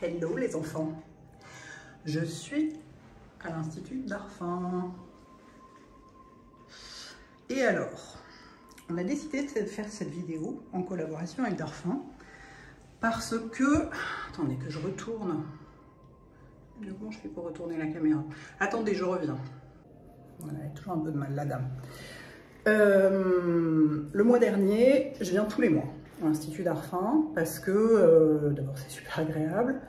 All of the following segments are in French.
Hello les enfants, je suis à l'Institut Darphin. Et alors, on a décidé de faire cette vidéo en collaboration avec Darphin parce que... Attendez que je retourne. Comment je fais pour retourner la caméra? Attendez, je reviens. Voilà, elle a toujours un peu de mal, la dame. Le mois dernier, je viens tous les mois à l'Institut Darphin parce que d'abord c'est super agréable,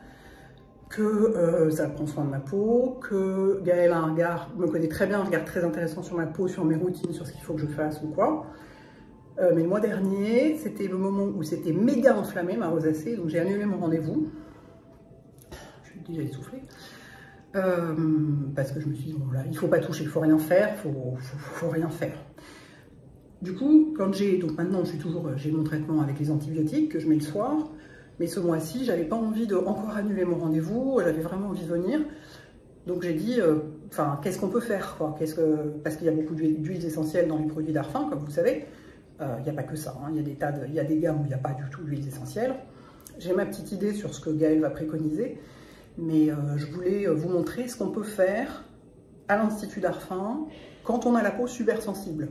que ça prend soin de ma peau, que Gaël a un regard, me connaît très bien, un regard très intéressant sur ma peau, sur mes routines, sur ce qu'il faut que je fasse ou quoi. Mais le mois dernier, c'était le moment où c'était méga enflammé ma rosacée, donc j'ai annulé mon rendez-vous. Je suis déjà essoufflée. Parce que je me suis dit, bon là, il faut pas toucher, il faut rien faire, faut rien faire. Du coup, donc maintenant j'ai mon traitement avec les antibiotiques que je mets le soir, mais ce mois-ci, j'avais pas envie de encore annuler mon rendez-vous, j'avais vraiment envie de venir. Donc j'ai dit, qu'est-ce qu'on peut faire quoi, parce qu'il y a beaucoup d'huiles essentielles dans les produits Darphin, comme vous savez. Il n'y a pas que ça, hein. Il y a des gammes où il n'y a pas du tout d'huiles essentielles. J'ai ma petite idée sur ce que Gaël va préconiser, mais je voulais vous montrer ce qu'on peut faire à l'Institut Darphin quand on a la peau super sensible.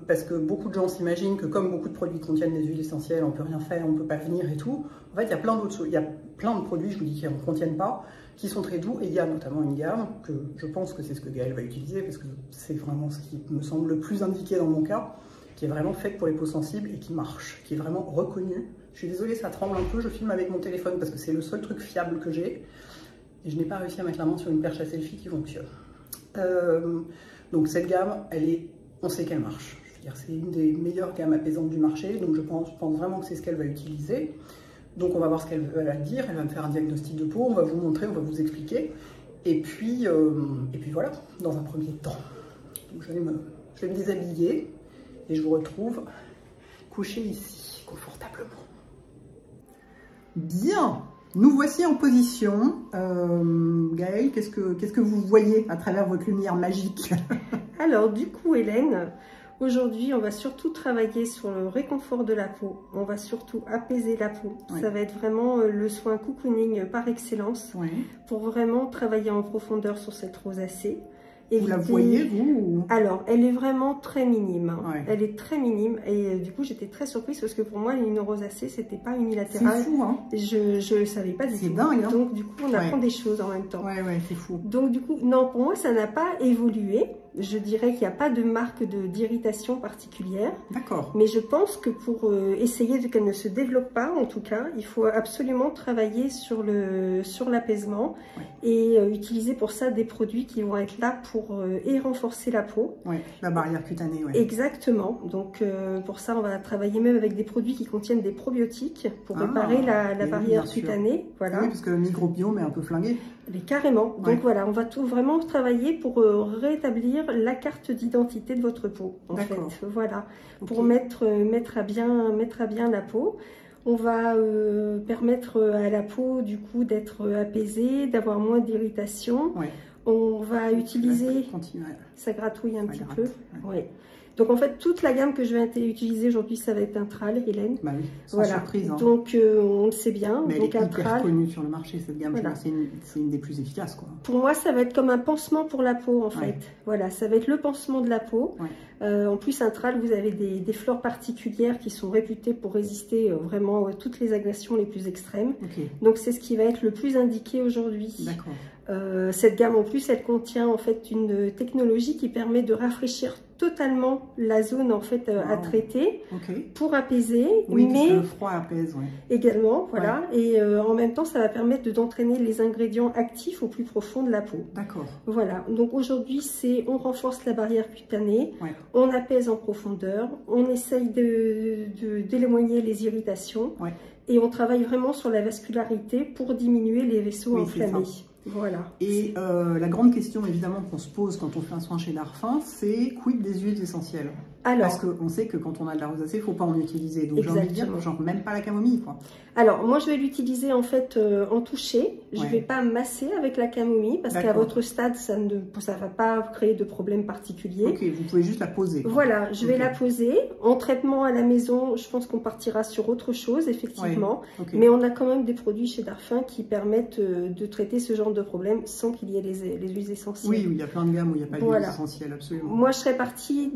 Parce que beaucoup de gens s'imaginent que comme beaucoup de produits contiennent des huiles essentielles, on ne peut rien faire, on ne peut pas venir et tout. En fait, il y a plein d'autres choses. Il y a plein de produits, je vous dis, qui ne contiennent pas, qui sont très doux. Et il y a notamment une gamme que je pense que c'est ce que Gaël va utiliser, parce que c'est vraiment ce qui me semble le plus indiqué dans mon cas, qui est vraiment faite pour les peaux sensibles et qui marche, qui est vraiment reconnue. Je suis désolée, ça tremble un peu, je filme avec mon téléphone parce que c'est le seul truc fiable que j'ai. Et je n'ai pas réussi à mettre la main sur une perche à selfie qui fonctionne. Donc cette gamme, on sait qu'elle marche. Je veux dire, c'est une des meilleures gammes apaisantes du marché, donc je pense vraiment que c'est ce qu'elle va utiliser. Donc on va voir ce qu'elle va dire, elle va me faire un diagnostic de peau, on va vous montrer, on va vous expliquer. Et puis voilà, dans un premier temps. Donc je vais me déshabiller et je vous retrouve couché ici, confortablement. Bien, nous voici en position. Gaël, qu'est-ce que vous voyez à travers votre lumière magique? Alors du coup Hélène, aujourd'hui on va surtout travailler sur le réconfort de la peau, on va surtout apaiser la peau, oui. Ça va être vraiment le soin cocooning par excellence, oui. Pour vraiment travailler en profondeur sur cette rosacée. Vous la voyez, vous? Alors, elle est vraiment très minime. Ouais. Elle est très minime. Et du coup, j'étais très surprise parce que pour moi, une rosacée, c'était pas unilatéral. C'est fou, hein? Je savais pas du tout. C'est dingue, hein? Donc, du coup, on apprend des choses en même temps. Ouais, c'est fou. Donc, du coup, non, pour moi, ça n'a pas évolué. Je dirais qu'il n'y a pas de marque d'irritation particulière. D'accord. Mais je pense que pour essayer qu'elle ne se développe pas, en tout cas, il faut absolument travailler sur l'apaisement, ouais. Et utiliser pour ça des produits qui vont être là pour renforcer la peau. Oui, la barrière cutanée. Ouais. Exactement. Donc pour ça, on va travailler même avec des produits qui contiennent des probiotiques pour réparer la barrière cutanée. Voilà. Oui, parce que le microbiome est un peu flingué. Mais carrément. Donc ouais. Voilà, on va vraiment travailler pour rétablir la carte d'identité de votre peau. En fait, voilà, okay. Pour mettre à bien la peau. On va permettre à la peau du coup d'être apaisée, d'avoir moins d'irritation. Ouais. On va utiliser, ça gratouille un petit peu. Ouais. Donc en fait, toute la gamme que je vais utiliser aujourd'hui, ça va être un tral, Hélène. Bah oui, sans surprise. Hein. Donc on le sait bien. Mais donc elle est hyper connue sur le marché, cette gamme. Voilà. C'est une des plus efficaces, quoi. Pour moi, ça va être comme un pansement pour la peau, en fait. Voilà, ça va être le pansement de la peau. En plus, un tral, vous avez des fleurs particulières qui sont réputées pour résister vraiment à toutes les agressions les plus extrêmes. Okay. Donc c'est ce qui va être le plus indiqué aujourd'hui. D'accord. Cette gamme en plus, elle contient en fait une technologie qui permet de rafraîchir totalement la zone en fait à traiter pour apaiser, oui, mais le froid apaise, également, voilà. Ouais. Et en même temps, ça va permettre d'entraîner les ingrédients actifs au plus profond de la peau. D'accord. Voilà. Donc aujourd'hui, on renforce la barrière cutanée, on apaise en profondeur, on essaye d'éloigner les irritations et on travaille vraiment sur la vascularité pour diminuer les vaisseaux enflammés. Voilà. Et la grande question évidemment qu'on se pose quand on fait un soin chez Darphin, c'est quid des huiles essentielles? Parce qu'on sait que quand on a de la rosacée, il ne faut pas en utiliser. Donc j'ai envie de dire, genre même pas la camomille, quoi. Alors, moi, je vais l'utiliser en fait en toucher. Je ne vais pas masser avec la camomille parce qu'à votre stade, ça ne va pas créer de problème particulier. Ok, vous pouvez juste la poser, quoi. Voilà, je vais la poser. En traitement à la maison, je pense qu'on partira sur autre chose, effectivement. Mais on a quand même des produits chez Darphin qui permettent de traiter ce genre de problème sans qu'il y ait les huiles essentielles. Oui, il y a plein de gammes où il n'y a pas d'huile essentielle, absolument. Moi, je serais partie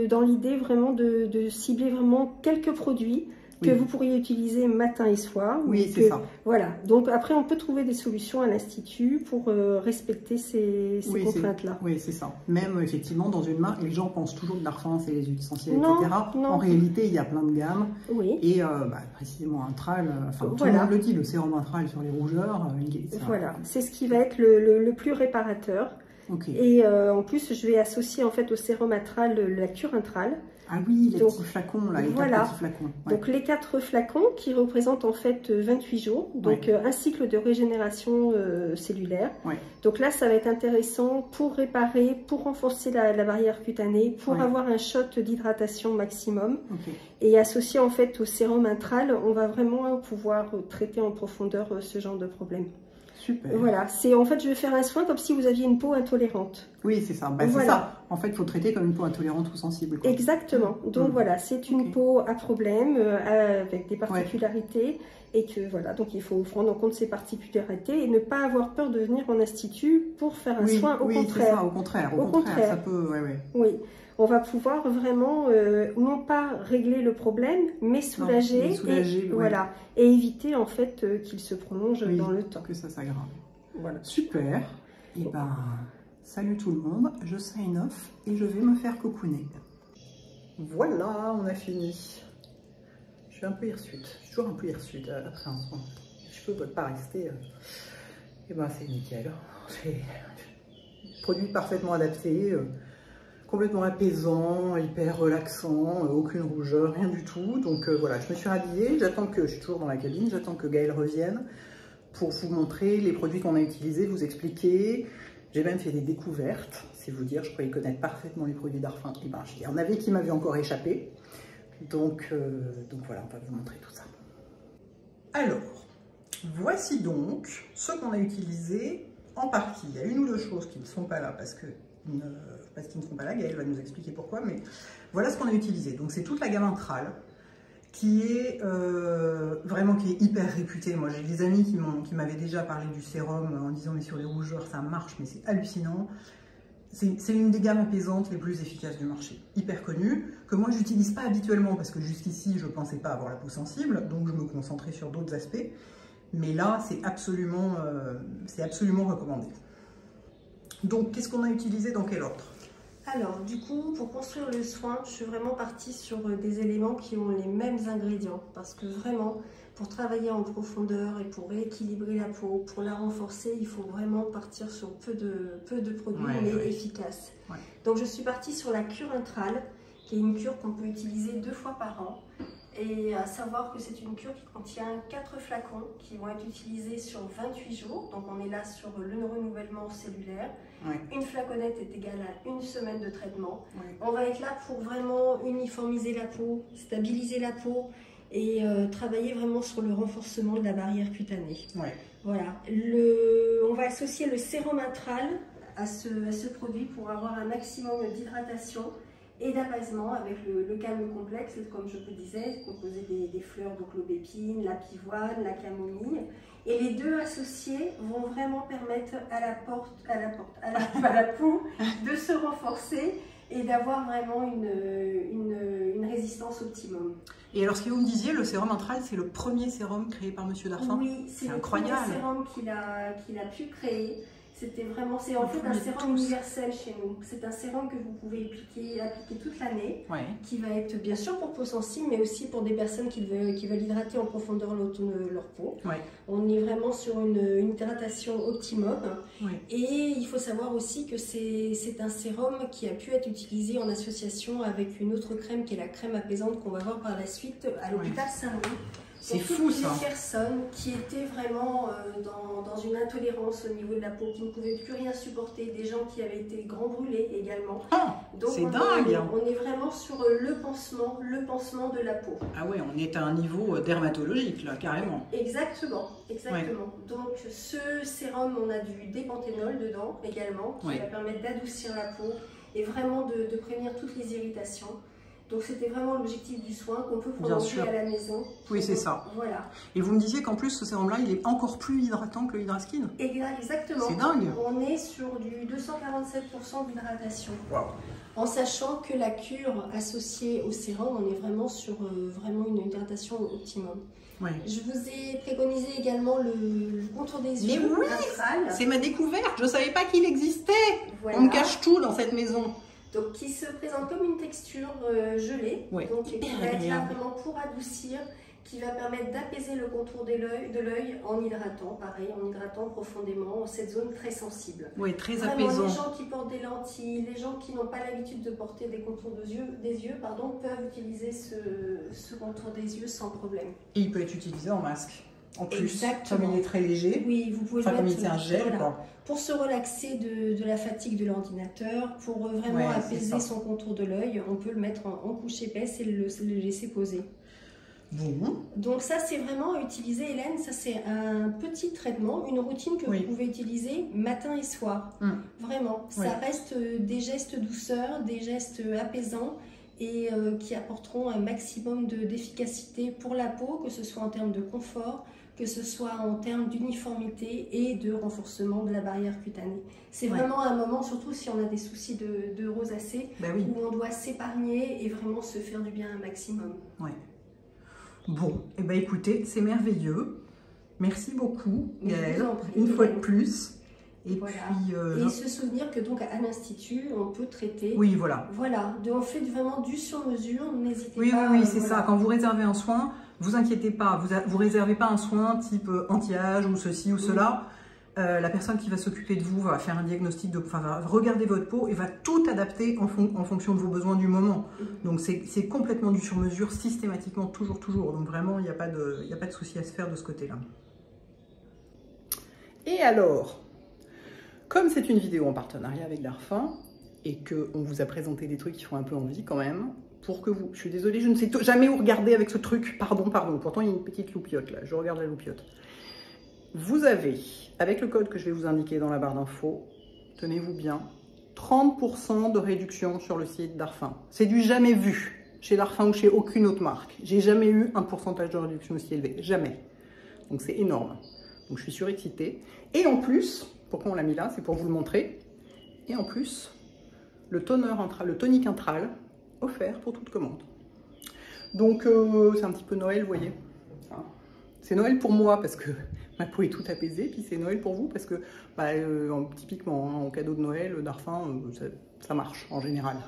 dans l'idée vraiment de cibler vraiment quelques produits que vous pourriez utiliser matin et soir. Oui, c'est ça. Voilà. Donc après, on peut trouver des solutions à l'Institut pour respecter ces contraintes-là. Oui, c'est ça. Même effectivement, dans une marque, les gens pensent toujours que Darphin, c'est les huiles essentielles, etc. Non. En réalité, il y a plein de gammes. Oui. Et précisément Intral, tout le monde le dit, le sérum Intral sur les rougeurs. Voilà, c'est ce qui va être le plus réparateur. Et en plus, je vais associer en fait au sérum Intral la cure Intral. Ah oui, les petits flacons, là, les 4 petits flacons. Donc les 4 flacons qui représentent en fait 28 jours, donc un cycle de régénération cellulaire. Donc là, ça va être intéressant pour réparer, pour renforcer la barrière cutanée, pour avoir un shot d'hydratation maximum. Et associé en fait au sérum Intral, on va vraiment pouvoir traiter en profondeur ce genre de problème. Super. Voilà, en fait, je vais faire un soin comme si vous aviez une peau intolérante. Oui, c'est ça. C'est ça. En fait, il faut traiter comme une peau intolérante ou sensible, quoi. Exactement. Donc voilà, c'est une peau à problème, avec des particularités. Et que voilà, donc il faut prendre en compte ces particularités et ne pas avoir peur de venir en institut pour faire un soin. Au contraire. Ça, au contraire, ça peut. Oui. On va pouvoir vraiment, non pas régler le problème, mais soulager, voilà, et éviter en fait qu'il se prolonge dans le temps. Que ça s'aggrave. Voilà. Super. Et salut tout le monde, je sign off et je vais me faire cocooner. Voilà, on a fini. Je suis un peu hirsute, je suis toujours un peu hirsute après un soin. Les cheveux ne peuvent pas rester. Et c'est nickel. C'est produit parfaitement adapté. Complètement apaisant, hyper relaxant, aucune rougeur, rien du tout. Donc voilà, je me suis rhabillée, je suis toujours dans la cabine, j'attends que Gaëlle revienne pour vous montrer les produits qu'on a utilisés, vous expliquer. J'ai même fait des découvertes, c'est vous dire, je croyais connaître parfaitement les produits Darphin. Et il y en avait qui m'avaient encore échappé. Donc voilà, on va vous montrer tout ça. Alors, voici donc ce qu'on a utilisé en partie. Il y a une ou deux choses qui ne sont pas là parce qu'ils ne sont pas là, Gaëlle va nous expliquer pourquoi, mais voilà ce qu'on a utilisé. Donc c'est toute la gamme Intral qui est hyper réputée. Moi j'ai des amis qui m'avaient déjà parlé du sérum en disant mais sur les rougeurs ça marche, mais c'est hallucinant. C'est une des gammes apaisantes les plus efficaces du marché, hyper connue, que moi j'utilise pas habituellement parce que jusqu'ici je pensais pas avoir la peau sensible, donc je me concentrais sur d'autres aspects. Mais là c'est absolument recommandé. Donc, qu'est-ce qu'on a utilisé dans quel ordre? Alors, du coup, pour construire le soin, je suis vraiment partie sur des éléments qui ont les mêmes ingrédients. Parce que vraiment, pour travailler en profondeur et pour rééquilibrer la peau, pour la renforcer, il faut vraiment partir sur peu de produits, mais efficaces. Donc, je suis partie sur la cure Intral, qui est une cure qu'on peut utiliser 2 fois par an. Et à savoir que c'est une cure qui contient 4 flacons qui vont être utilisés sur 28 jours. Donc on est là sur le renouvellement cellulaire. Une flaconnette est égale à 1 semaine de traitement. On va être là pour vraiment uniformiser la peau, stabiliser la peau et travailler vraiment sur le renforcement de la barrière cutanée. Voilà. On va associer le sérum Intral à ce produit pour avoir un maximum d'hydratation et d'apaisement avec le calme complexe, comme je vous disais, composé des fleurs, donc l'aubépine, la pivoine, la camomille. Et les deux associés vont vraiment permettre à la peau de se renforcer et d'avoir vraiment une résistance optimum. Et alors, ce que vous me disiez, le sérum Intral, c'est le premier sérum créé par Monsieur Darphin? Oui, c'est le premier sérum qu'il a pu créer. C'était vraiment, c'est en fait un sérum universel chez nous. C'est un sérum que vous pouvez appliquer toute l'année, qui va être bien sûr pour peau sensible, mais aussi pour des personnes qui veulent hydrater en profondeur leur peau. On est vraiment sur une hydratation optimum. Et il faut savoir aussi que c'est un sérum qui a pu être utilisé en association avec une autre crème qui est la crème apaisante qu'on va voir par la suite à l'hôpital Saint-Louis. C'est fou ça. Des personnes qui étaient vraiment dans une intolérance au niveau de la peau, qui ne pouvaient plus rien supporter, des gens qui avaient été grands brûlés également. Ah, c'est dingue. On est vraiment sur le pansement de la peau. Ah ouais, on est à un niveau dermatologique là, carrément. Exactement, exactement. Ouais. Donc ce sérum, on a du dépanthénol dedans également, qui va permettre d'adoucir la peau et vraiment de prévenir toutes les irritations. Donc c'était vraiment l'objectif du soin qu'on peut prolonger à la maison. Oui, c'est ça. Voilà. Et vous me disiez qu'en plus ce sérum-là, il est encore plus hydratant que le Hydraskin. Exactement. C'est dingue. On est sur du 247% d'hydratation. Wow. En sachant que la cure associée au sérum, on est vraiment sur vraiment une hydratation optimum. Ouais. Je vous ai préconisé également le contour des yeux. Mais oui, c'est ma découverte. Je ne savais pas qu'il existait. Voilà. On me cache tout dans cette maison. Donc, qui se présente comme une texture gelée, donc qui va être là vraiment pour adoucir, qui va permettre d'apaiser le contour de l'œil en hydratant, pareil, en hydratant profondément cette zone très sensible. Oui, très vraiment, apaisant. Les gens qui portent des lentilles, les gens qui n'ont pas l'habitude de porter des contours des yeux, peuvent utiliser ce contour des yeux sans problème. Et il peut être utilisé en masque. En plus, exactement. Comme il est très léger, oui, vous pouvez comme il est un gel, voilà, pour se relaxer de la fatigue de l'ordinateur, pour vraiment apaiser son contour de l'œil, on peut le mettre en couche épaisse et le laisser poser. Bon. Donc ça, c'est vraiment à utiliser, Hélène, ça c'est un petit traitement, une routine que vous pouvez utiliser matin et soir. Vraiment, ça reste des gestes douceurs, des gestes apaisants, et qui apporteront un maximum d'efficacité pour la peau, que ce soit en termes de confort, que ce soit en termes d'uniformité et de renforcement de la barrière cutanée. C'est vraiment un moment, surtout si on a des soucis de rosacée, où on doit s'épargner et vraiment se faire du bien un maximum. Ouais. Bon, et ben écoutez, c'est merveilleux. Merci beaucoup, Gaëlle, une fois de plus. Et puis, et se souvenir que donc à l'Institut, on peut traiter. Oui, voilà. Voilà, on fait vraiment du sur-mesure, n'hésitez pas. Oui, c'est ça. Quand vous réservez un soin, vous inquiétez pas. Vous réservez pas un soin type anti-âge ou ceci ou cela. La personne qui va s'occuper de vous va faire un diagnostic, va regarder votre peau et va tout adapter en fonction de vos besoins du moment. Donc c'est complètement du sur-mesure, systématiquement, toujours. Donc vraiment, il n'y a pas de souci à se faire de ce côté-là. Et alors, comme c'est une vidéo en partenariat avec Darphin et qu'on vous a présenté des trucs qui font un peu envie quand même, pour que vous... Je suis désolée, je ne sais jamais où regarder avec ce truc. Pardon. Pourtant, il y a une petite loupiote là. Je regarde la loupiote. Vous avez, avec le code que je vais vous indiquer dans la barre d'infos, tenez-vous bien, 30% de réduction sur le site Darphin. C'est du jamais vu chez Darphin ou chez aucune autre marque. J'ai jamais eu un pourcentage de réduction aussi élevé. Jamais. Donc c'est énorme. Donc je suis surexcitée. Et en plus... Pourquoi on l'a mis là? C'est pour vous le montrer. Et en plus, le tonique intral offert pour toute commande. Donc, c'est un petit peu Noël, vous voyez. C'est Noël pour moi parce que ma peau est toute apaisée. Puis c'est Noël pour vous parce que, typiquement, en cadeau de Noël, Darphin, ça marche en général.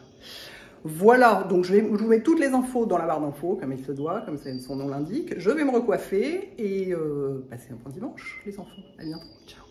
Voilà, donc je vous mets toutes les infos dans la barre d'infos, comme il se doit, comme son nom l'indique. Je vais me recoiffer et passer un bon dimanche, les enfants. À bientôt. Ciao.